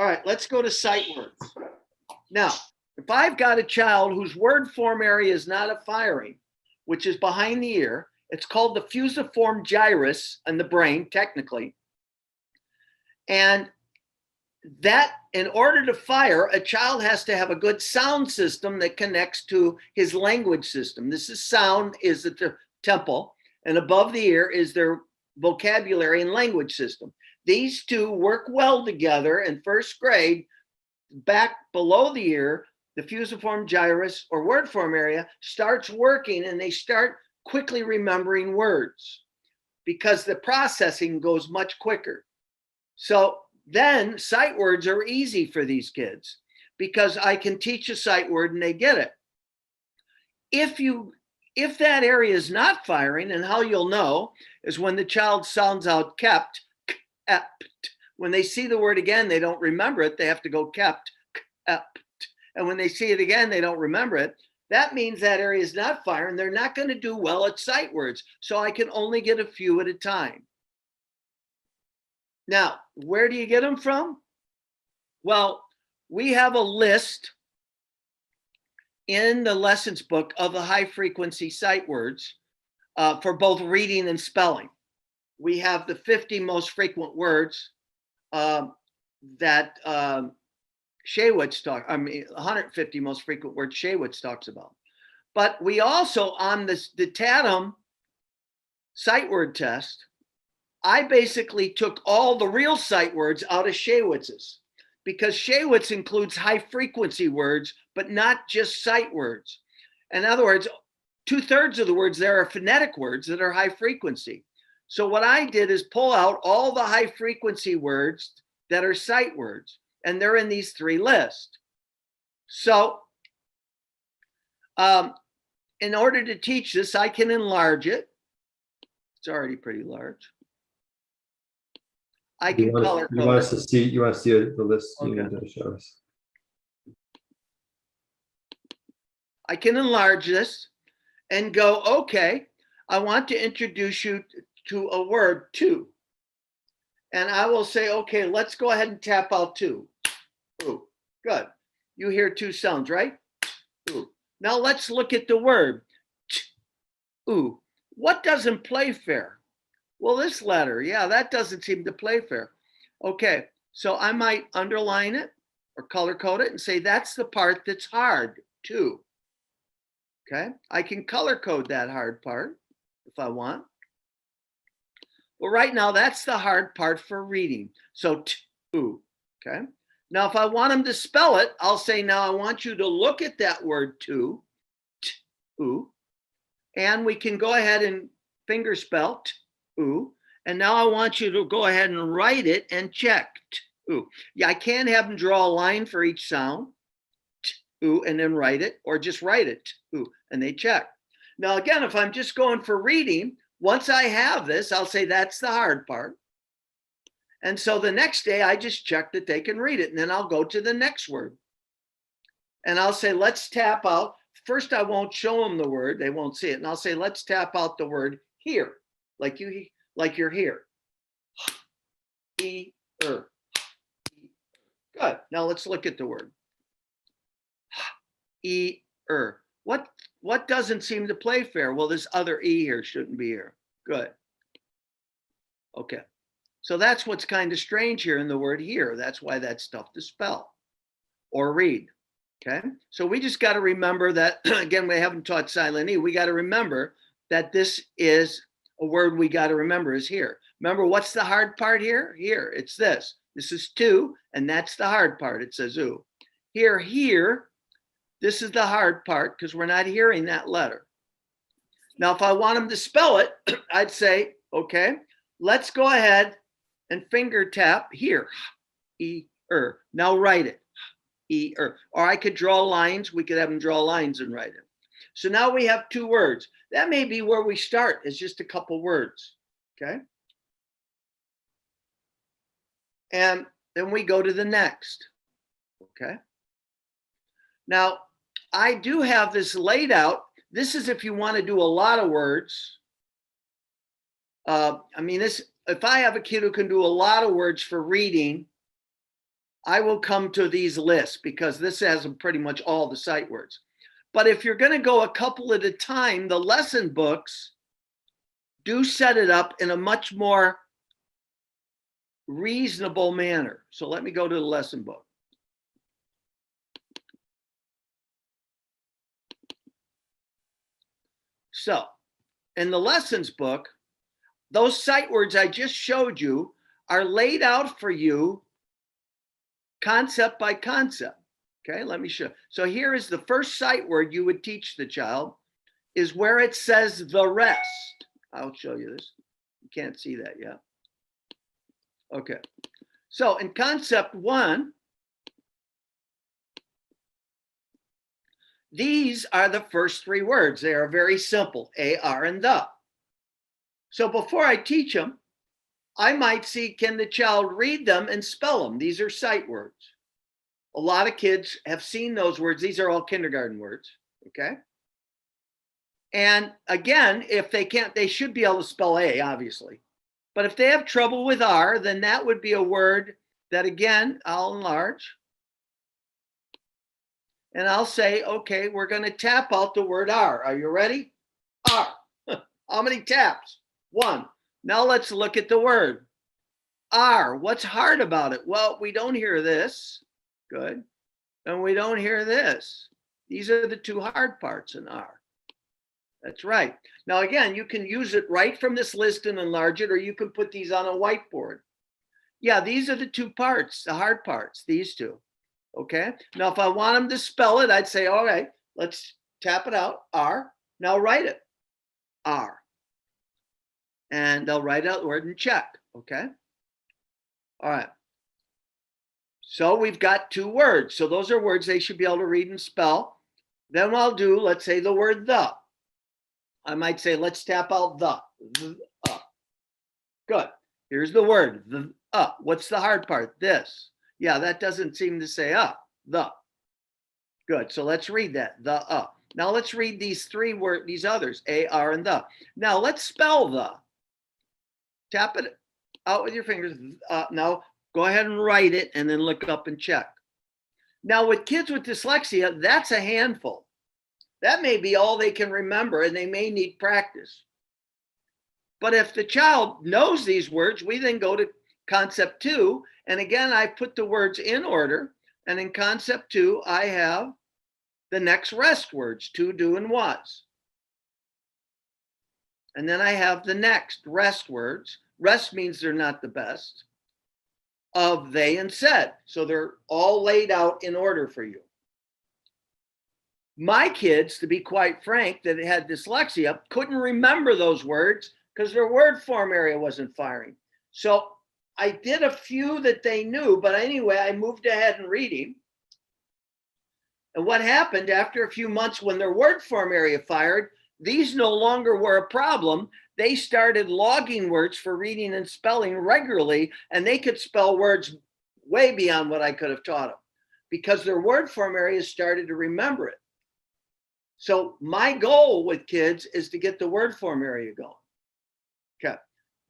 All right, let's go to sight words. Now, if I've got a child whose word form area is not a firing, which is behind the ear, it's called the fusiform gyrus in the brain, technically. And that, in order to fire, a child has to have a good sound system that connects to his language system. This is sound is at the temple, and above the ear is their vocabulary and language system. These two work well together in first grade. Back below the ear, the fusiform gyrus or word form area starts working, and they start quickly remembering words because the processing goes much quicker. So then sight words are easy for these kids because I can teach a sight word and they get it. If that area is not firing, and how you'll know is when the child sounds out kept, kept. When they see the word again, they don't remember it. They have to go kept, kept. And when they see it again, they don't remember it. That means that area is not firing. They're not going to do well at sight words. So I can only get a few at a time. Now, where do you get them from? Well, we have a list in the lessons book of the high frequency sight words for both reading and spelling. We have the 50 most frequent words that Shaywitz talks, 150 most frequent words Shaywitz talks about. But we also, on the Tattum sight word test, I basically took all the real sight words out of Shaywitz's, because Shaywitz includes high frequency words, but not just sight words. In other words, 2/3 of the words there are phonetic words that are high frequency. So what I did is pull out all the high frequency words that are sight words, and they're in these 3 lists. So in order to teach this, I can enlarge it. It's already pretty large. I can color code. You want to see the list you Okay. need to show us. I can enlarge this and go, okay, I want to introduce you to a word, two. And I will say, okay, let's go ahead and tap out two. Ooh, good. You hear 2 sounds, right? Ooh. Now let's look at the word. Ooh. What doesn't play fair? Well, this letter, yeah, that doesn't seem to play fair. Okay, so I might underline it or color code it and say that's the part that's hard too. Okay, I can color code that hard part if I want. Well, right now that's the hard part for reading. So ooh, okay. Now, if I want them to spell it, I'll say, now I want you to look at that word too, ooh, and we can go ahead and finger spell ooh, and now I want you to go ahead and write it and check ooh. Yeah, I can't have them draw a line for each sound, ooh, and then write it, or just write it, ooh, and they check. Now, again, if I'm just going for reading, once I have this, I'll say that's the hard part. And so the next day I just check that they can read it, and then I'll go to the next word. And I'll say, let's tap out. First, I won't show them the word, they won't see it. And I'll say, let's tap out the word here, like you're here. Good. Now let's look at the word. What doesn't seem to play fair? Well, this other E here shouldn't be here. Good. Okay. So that's what's kind of strange here in the word here. That's why that's tough to spell or read. Okay. So we just got to remember that, again, we haven't taught silent E. We got to remember that this is a word we got to remember is here. Remember, what's the hard part here? Here, it's this. This is 2, and that's the hard part. It says ooh. Here, this is the hard part because we're not hearing that letter. Now, if I want them to spell it, I'd say, okay, let's go ahead and finger tap here. Now write it. Or I could draw lines. We could have them draw lines and write it. So now we have 2 words. That may be where we start, is just a couple words. Okay. And then we go to the next. Okay. Now, I do have this laid out. This is if you want to do a lot of words. If I have a kid who can do a lot of words for reading, I will come to these lists because this has pretty much all the sight words. But if you're going to go a couple at a time, the lesson books do set it up in a much more reasonable manner. So let me go to the lesson book. So in the lessons book, those sight words I just showed you are laid out for you concept by concept. Okay, let me show. So here is the first sight word you would teach the child is where it says the rest. I'll show you this. You can't see that yet. Okay. So in concept 1, these are the first 3 words. They are very simple, a, are, and the. So before I teach them, I might see, can the child read them and spell them? These are sight words. A lot of kids have seen those words. These are all kindergarten words, okay? And again, if they can't, they should be able to spell A, obviously. But if they have trouble with R, then that would be a word that, again, I'll enlarge. And I'll say, okay, we're going to tap out the word R. Are you ready? R. How many taps? 1. Now let's look at the word. R. What's hard about it? Well, we don't hear this. Good. And we don't hear this. These are the 2 hard parts in R. That's right. Now, again, you can use it right from this list and enlarge it, or you can put these on a whiteboard. Yeah, these are the 2 parts, the hard parts, these 2. Okay. Now, if I want them to spell it, I'd say, all right, let's tap it out. R. Now write it. R. And they'll write out the word and check. Okay. All right. So we've got 2 words. So those are words they should be able to read and spell. Then I'll do, let's say, the word the. I might say, let's tap out the. Good. Here's the word, the. What's the hard part? This. Yeah, that doesn't seem to say the. Good. So let's read that. The. Now let's read these 3 words, these others, a, r, and the. Now let's spell the. Tap it out with your fingers. Now go ahead and write it and then look up and check. Now with kids with dyslexia, that's a handful. That may be all they can remember and they may need practice. But if the child knows these words, we then go to concept 2. And again, I put the words in order. And in concept 2, I have the next rest words, to, do, and was. And then I have the next rest words. Rest means they're not the best. Of, they, and said. So they're all laid out in order for you. My kids, to be quite frank, that had dyslexia, couldn't remember those words because their word form area wasn't firing. So I did a few that they knew, but anyway, I moved ahead in reading. And what happened after a few months when their word form area fired, these no longer were a problem. They started logging words for reading and spelling regularly, and they could spell words way beyond what I could have taught them because their word form areas started to remember it. So my goal with kids is to get the word form area going. Okay.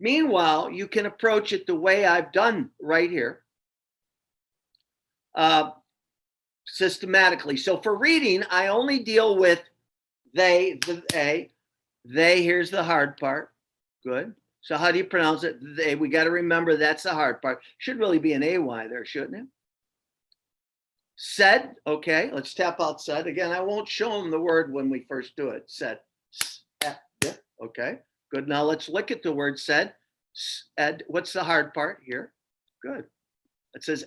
Meanwhile, you can approach it the way I've done right here, systematically. So for reading, I only deal with they, the a. They, here's the hard part. Good. So how do you pronounce it? They, we got to remember that's the hard part. Should really be an AY there, shouldn't it? Said, okay, let's tap out said. Again, I won't show them the word when we first do it. Said, okay, good. Now let's look at the word said. What's the hard part here? Good. It says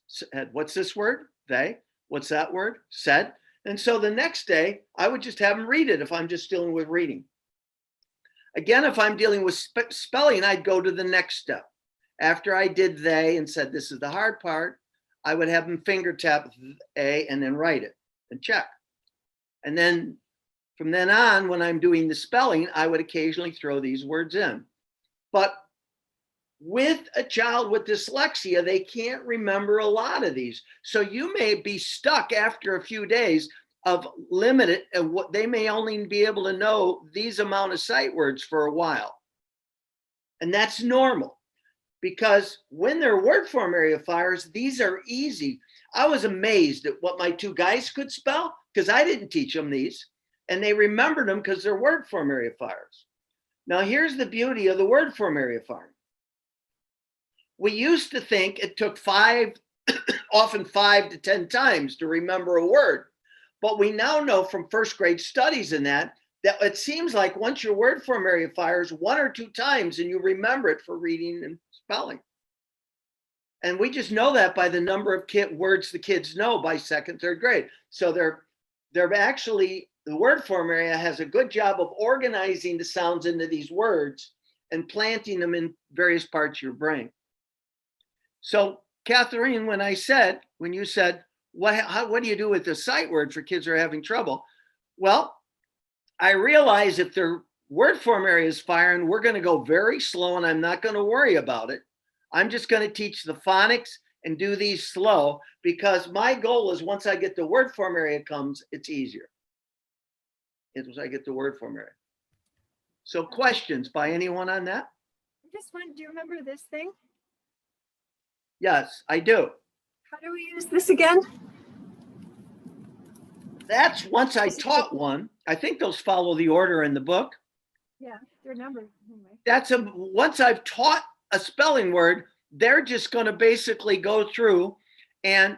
said. What's this word? They. What's that word? Said. And so the next day, I would just have them read it if I'm just dealing with reading. Again, if I'm dealing with spelling, I'd go to the next step. After I did they and said, this is the hard part, I would have them finger tap A and then write it and check. And then from then on, when I'm doing the spelling, I would occasionally throw these words in. But with a child with dyslexia, they can't remember a lot of these. So you may be stuck after a few days of limited, and what they may only be able to know these amount of sight words for a while. And that's normal. because when they're word form area fires, these are easy. I was amazed at what my two guys could spell because I didn't teach them these, and they remembered them because they're word form area fires. Now, here's the beauty of the word form area firing. We used to think it took often 5 to 10 times to remember a word. But we now know from first grade studies in that it seems like once your word form area fires 1 or 2 times and you remember it for reading and spelling. And we just know that by the number of words the kids know by 2nd, 3rd grade. So they're actually, the word form area has a good job of organizing the sounds into these words and planting them in various parts of your brain. So Catherine, when you said, what do you do with the sight word for kids who are having trouble? Well, I realize if their word form area is firing, we're going to go very slow and I'm not going to worry about it. I'm just going to teach the phonics and do these slow because my goal is once I get the word form area comes, it's easier. Once I get the word form area. So questions by anyone on that? Do you remember this thing? Yes, I do. How do we use this again? That's once I taught one. I think those follow the order in the book. Yeah, they're numbered anyway. Once I've taught a spelling word, they're just going to basically go through and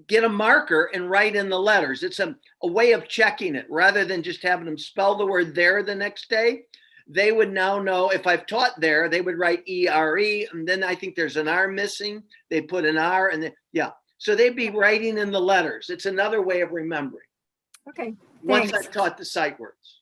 get a marker and write in the letters. It's a way of checking it rather than just having them spell the word there the next day. They would now know if I've taught there, they would write E-R-E, and then I think there's an R missing. They put an R and then, yeah. So they'd be writing in the letters. It's another way of remembering. Okay. Once Thanks. I've taught the sight words.